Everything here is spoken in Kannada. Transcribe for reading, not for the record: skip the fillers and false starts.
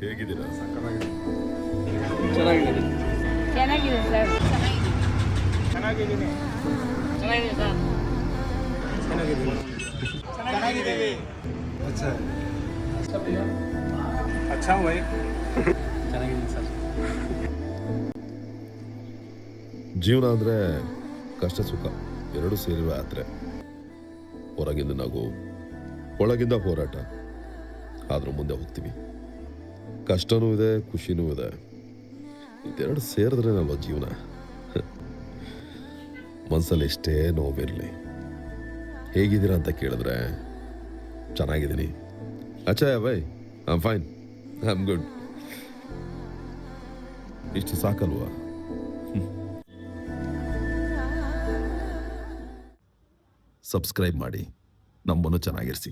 ಹೇಗಿದ್ದೀರಾ? ಚೆನ್ನಾಗಿದೆ ಸರ್. ಚೆನ್ನಾಗಿದ್ದೀನಿ ಸರ್. ಚೆನ್ನಾಗಿದ್ದೀವಿ. अच्छा भाई ಚೆನ್ನಾಗಿದೆ ಸರ್. ಜೀವನ ಅಂದರೆ ಕಷ್ಟ ಸುಖ ಎರಡೂ ಸೇರಿರುವ ಯಾತ್ರೆ. ಹೊರಗಿಂದ ನಗು, ಒಳಗಿಂದ ಹೋರಾಟ. ಆದರೂ ಮುಂದೆ ಹೋಗ್ತೀವಿ. ಕಷ್ಟನೂ ಇದೆ, ಖುಷಿನೂ ಇದೆ. ಇದೆರಡು ಸೇರಿದ್ರೇನಲ್ವ ಜೀವನ. ಮನಸ್ಸಲ್ಲಿ ಎಷ್ಟೇ ನೋವಿರಲಿ, ಹೇಗಿದ್ದೀರಾ ಅಂತ ಕೇಳಿದ್ರೆ ಚೆನ್ನಾಗಿದ್ದೀನಿ. ಅಚ್ಚಾ bye, I am fine, I am good. ಇಷ್ಟು ಸಾಕಲ್ವಾ? ಸಬ್ಸ್ಕ್ರೈಬ್ ಮಾಡಿ, ನಮ್ಮನ್ನು ಚೆನ್ನಾಗಿರಿಸಿ.